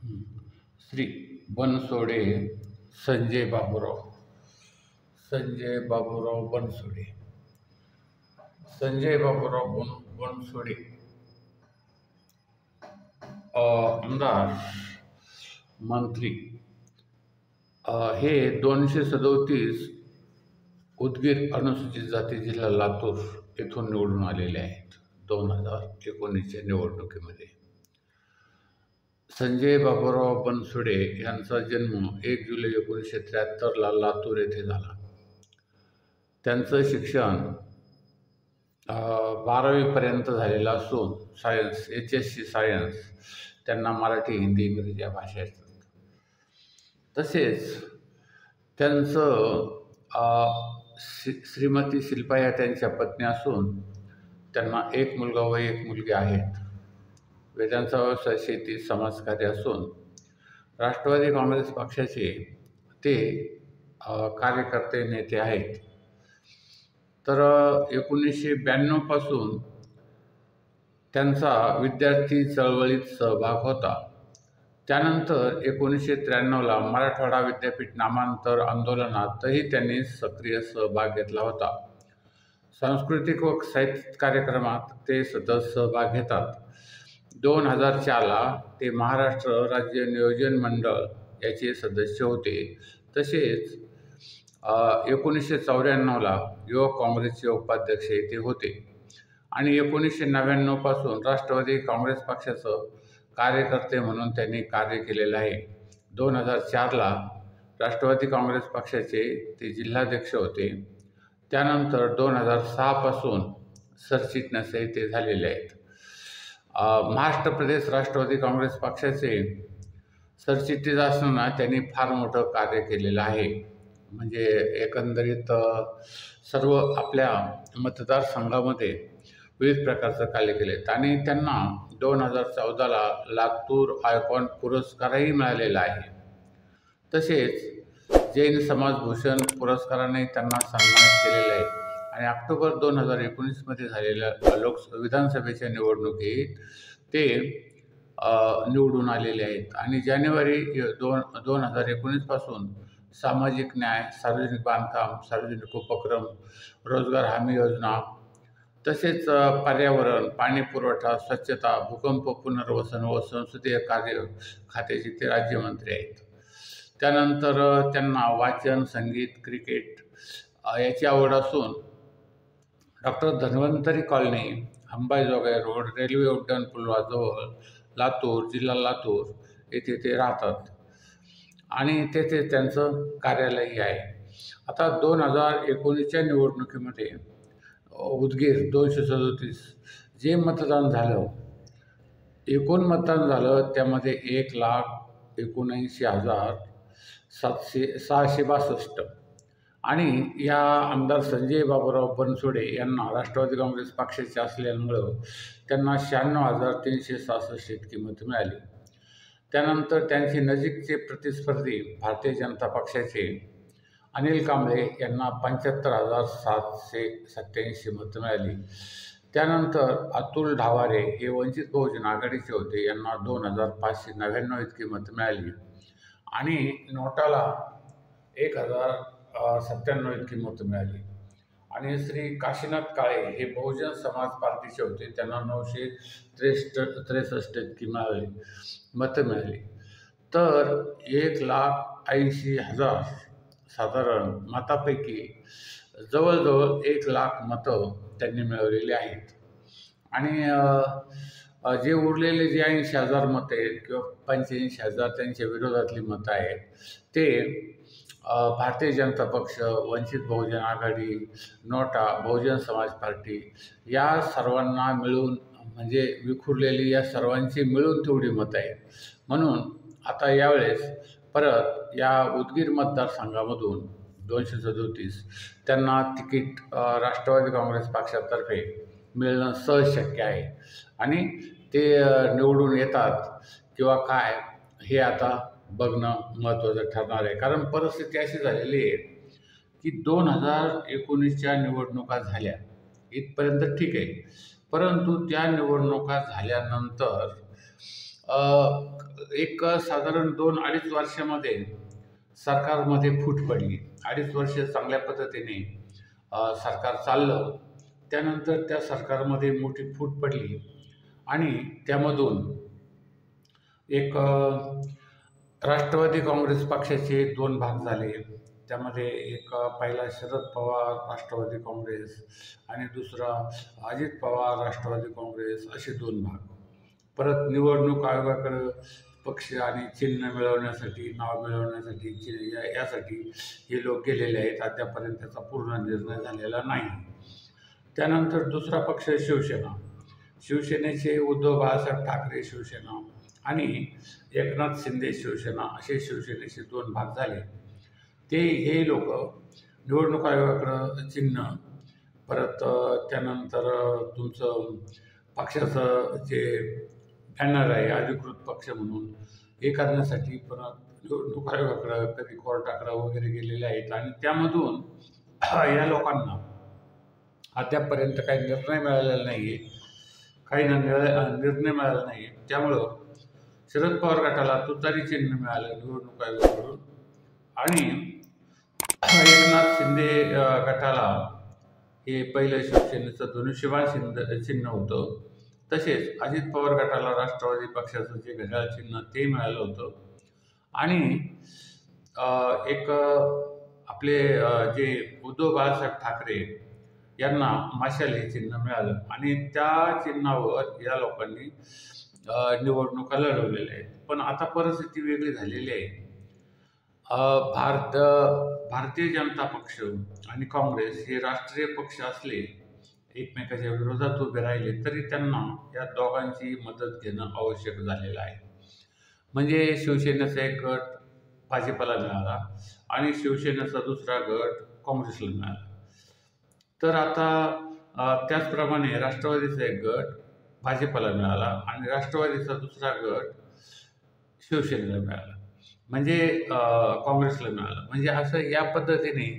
श्री बनसोडे संजय बाबूराव. संजय बाबूराव बनसोडे. संजय बाबूराव बनसोडे आमदार, मंत्री हे 237 उदगीर अनुसूचित जाती जिल्हा लातूर येथून निवडून आलेले आहेत 2019च्या निवडणुकीमध्ये. संजय बाबूराव बनसोडे यांचा जन्म 1 जुलै 1973ला लातूर येथे झाला. त्यांचं शिक्षण 12वीपर्यंत झालेलं असून सायन्स HSC सायन्स, त्यांना मराठी, हिंदी, इंग्रजी या भाषा असतात. तसेच त्यांचं श्रीमती शिल्पा या त्यांच्या पत्नी असून त्यांना एक मुलगा व एक मुलगी आहेत. वेदांचा व्यवसाय शेती, समाजकार्य असून राष्ट्रवादी काँग्रेस पक्षाचे ते कार्यकर्ते, नेते आहेत. तर 1992 पासून त्यांचा विद्यार्थी चळवळीत सहभाग होता. त्यानंतर 1993ला मराठवाडा विद्यापीठ नामांतर आंदोलनातही त्यांनी सक्रिय सहभाग घेतला होता. सांस्कृतिक व साहित्यिक कार्यक्रमात ते सतत सहभाग घेतात. 2004ला ते महाराष्ट्र राज्य नियोजन मंडळ याचे सदस्य होते. तसेच 1994ला युवक काँग्रेसचे उपाध्यक्ष ते होते आणि 1999 पासून राष्ट्रवादी काँग्रेस पक्षाचं कार्यकर्ते म्हणून त्यांनी कार्य केलेलं आहे. 2004ला राष्ट्रवादी काँग्रेस पक्षाचे ते जिल्हाध्यक्ष होते. त्यानंतर 2006 पासून सरचिटणीसही ते झालेले आहेत. महाराष्ट्र प्रदेश राष्ट्रवादी काँग्रेस पक्षाचे सरचिटणीस असताना त्यांनी फार मोठं कार्य केलेलं आहे. म्हणजे एकंदरीत सर्व आपल्या मतदारसंघामध्ये विविध प्रकारचं कार्य केले आणि त्यांना 2014ला लातूर आयकॉन पुरस्कारही मिळालेला आहे. तसेच जैन समाजभूषण पुरस्काराने त्यांना सन्मानित केलेला आहे. आणि ऑक्टोबर 2019मध्ये झालेल्या विधानसभेच्या निवडणुकीत ते निवडून आलेले आहेत. आणि जानेवारी 2019 पासून सामाजिक न्याय, सार्वजनिक बांधकाम, सार्वजनिक उपक्रम, रोजगार हमी योजना, तसेच पर्यावरण, पाणी पुरवठा, स्वच्छता, भूकंप पुनर्वसन व संसदीय कार्य खात्याचे ते राज्यमंत्री आहेत. त्यानंतर त्यांना वाचन, संगीत, क्रिकेट याची आवड असून doctor Dhanvantari colony, Ambajogai road, railway उड्डाण पुलाजवळ, लातूर, जिल्हा लातूर येथे ते राहतात आणि तेथे त्यांचं कार्यालयही आहे. आता 2019च्या निवडणुकीमध्ये उदगीर 237 जे मतदान झालं, एकूण मतदान झालं त्यामध्ये 1,79,662 आणि या आमदार संजय बाबूराव बनसोडे यांना राष्ट्रवादी काँग्रेस पक्षाचे असल्यामुळं त्यांना 96,366 इतकी मतं मिळाली. त्यानंतर त्यांचे नजीकचे प्रतिस्पर्धी भारतीय जनता पक्षाचे अनिल कांबळे यांना 75,787 मतं मिळाली. त्यानंतर अतुल ढावारे हे वंचित बहुजन आघाडीचे होते, यांना 2,599 इतकी मतं मिळाली. आणि नोटाला 1,097 इतकी मतं मिळाली. आणि श्री काशीनाथ काळे हे बहुजन समाज पार्टीचे होते, त्यांना 963 इतकी मतं मिळाली. तर 1,80,000 साधारण मतापैकी जवळजवळ 1,00,000 मतं त्यांनी मिळवलेली आहेत. आणि जे उरलेले जे 80,000 मतं आहेत किंवा 85,000 त्यांच्या विरोधातली मतं आहेत ते भारतीय जनता पक्ष, वंचित बहुजन आघाडी, नोटा, बहुजन समाज पार्टी या सर्वांना मिळून, म्हणजे विखुरलेली या सर्वांची मिळून तेवढी मतं आहेत. म्हणून आता यावेळेस परत या उदगीर मतदारसंघामधून 237 त्यांना तिकीट राष्ट्रवादी काँग्रेस पक्षातर्फे मिळणं सहज शक्य आहे. आणि ते निवडून येतात किंवा काय हे आता बघणं महत्त्वाचं ठरणार आहे. कारण परिस्थिती अशी झालेली आहे की 2019च्या निवडणुका झाल्या इथपर्यंत ठीक आहे, परंतु त्या निवडणुका झाल्यानंतर एक साधारण 2-2.5 वर्षामध्ये सरकारमध्ये फूट पडली. 2.5 वर्ष चांगल्या पद्धतीने सरकार चाललं. त्यानंतर त्या सरकारमध्ये मोठी फूट पडली आणि त्यामधून एक राष्ट्रवादी काँग्रेस पक्षाचे 2 भाग झाले. त्यामध्ये एक पहिला शरद पवार राष्ट्रवादी काँग्रेस आणि दुसरा अजित पवार राष्ट्रवादी काँग्रेस असे 2 भाग. परत निवडणूक आयोगाकडं पक्ष आणि चिन्ह मिळवण्यासाठी, नाव मिळवण्यासाठी, यासाठी हे लोक गेलेले आहेत. अद्यापर्यंत त्याचा पूर्ण निर्णय झालेला नाही. त्यानंतर दुसरा पक्ष शिवसेना. शिवसेनेचे उद्धव बाळासाहेब ठाकरे शिवसेना आणि एकनाथ शिंदे शिवसेना असे शिवसेनेचे 2 भाग झाले. हे लोक निवडणूक आयोगाकडं चिन्ह, परत त्यानंतर तुमचं पक्षाचं जे बॅनर आहे अधिकृत पक्ष म्हणून हे करण्यासाठी परत निवडणूक आयोगाकडं, कधी कोर्टाकडं वगैरे गेलेले आहेत आणि त्यामधून या लोकांना अद्यापर्यंत काही निर्णय मिळालेला नाही आहे. निर्णय मिळाला नाही. त्यामुळं शरद पवार गटाला तुतारी चिन्ह मिळालं निवडणूक आयोगाकडून आणि एकनाथ शिंदे गटाला हे पहिलं शिवसेनेचं धनुष्यबाण चिन्ह होतं. तसेच अजित पवार गटाला राष्ट्रवादी पक्षाचं जे घड्याळ चिन्ह ते मिळालं होतं आणि एक आपले जे उद्धव बाळासाहेब ठाकरे यांना मशाल हे चिन्ह मिळालं आणि त्या चिन्हावर या लोकांनी निवडणुका लढवलेल्या आहेत. पण आता परिस्थिती वेगळी झालेली आहे. भारतीय जनता पक्ष आणि काँग्रेस हे राष्ट्रीय पक्ष असले, एकमेकाच्या विरोधात उभे राहिले तरी त्यांना या दोघांची मदत घेणं आवश्यक झालेलं आहे. म्हणजे शिवसेनेचा एक गट भाजपला मिळाला आणि शिवसेनेचा दुसरा गट काँग्रेसला मिळाला. तर आता त्याचप्रमाणे राष्ट्रवादीचा एक गट भाजपला मिळाला आणि राष्ट्रवादीचा दुसरा गट शिवसेनेला मिळाला, म्हणजे काँग्रेसला मिळाला. म्हणजे असं या पद्धतीने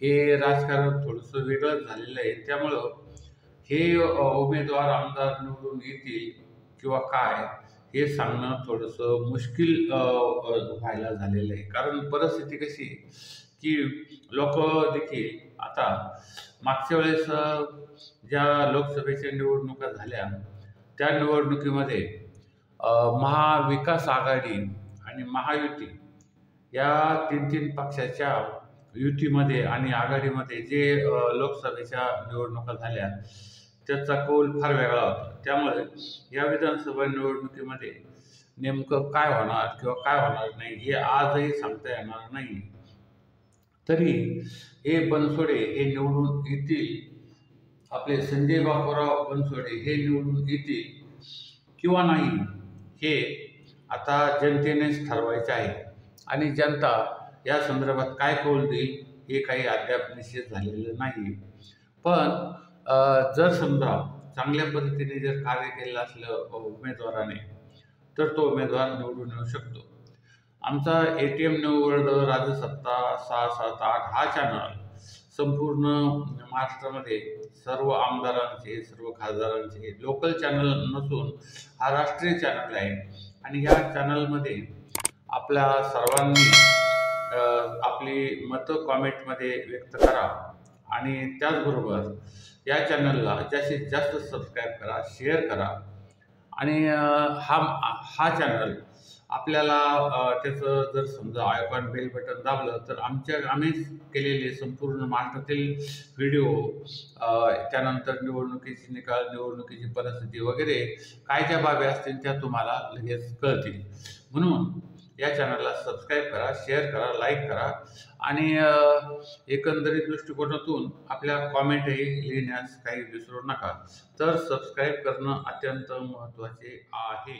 हे राजकारण थोडंसं वेगळंच झालेलं आहे. त्यामुळं हे उमेदवार आमदार निवडून येतील किंवा काय हे सांगणं थोडंसं मुश्किल व्हायला झालेलं आहे. कारण परिस्थिती कशी की लोक देखील आता मागच्या वेळेस ज्या लोकसभेच्या निवडणुका झाल्या त्या निवडणुकीमध्ये महाविकास आघाडी आणि महायुती या 3 पक्षाच्या युतीमध्ये आणि आघाडीमध्ये जे लोकसभेच्या निवडणुका झाल्या त्याचा कौल फार वेगळा होता. त्यामुळे या विधानसभा निवडणुकीमध्ये नेमकं काय होणार किंवा काय होणार नाही हे आजही सांगता येणार नाही. तरी हे बनसोडे हे निवडून येतील, आपले संजय बापूराव बनसोडे हे निवडून येतील किंवा नाही हे आता जनतेनेच ठरवायचे आहे आणि जनता या संदर्भात काय कौल देईल हे काही अद्याप निश्चित झालेलं नाही. पण जर समजा चांगल्या पद्धतीने जर कार्य केलं असलं उमेदवाराने तर तो उमेदवार निवडून येऊ शकतो. आमचा ATM न्यू वर्ल्ड राजसत्ता 678 हा चॅनल संपूर्ण महाराष्ट्रामध्ये सर्व आमदारांचे, सर्व खासदारांचे लोकल चॅनल नसून हा राष्ट्रीय चॅनल आहे आणि या चॅनलमध्ये आपल्या सर्वांनी आपली मतं कॉमेंटमध्ये व्यक्त करा आणि त्याचबरोबर या चॅनलला जास्तीत जास्त सबस्क्राईब करा, शेअर करा आणि हा चॅनल आपल्याला त्याचं जर समजा आयकॉन बेल बटन दाबलं तर आम्ही केलेले संपूर्ण महाराष्ट्रातील व्हिडिओ, त्यानंतर निवडणुकीचे निकाल, निवडणुकीची परिस्थिती वगैरे काय ज्या बाबी असतील त्या तुम्हाला लगेच कळतील. म्हणून या चॅनलला सबस्क्राईब करा, शेअर करा, लाईक करा आणि एकंदरीत दृष्टिकोनातून आपल्या कॉमेंटही लिहिण्यास काही विसरू नका. तर सबस्क्राईब करणं अत्यंत महत्त्वाचे आहे.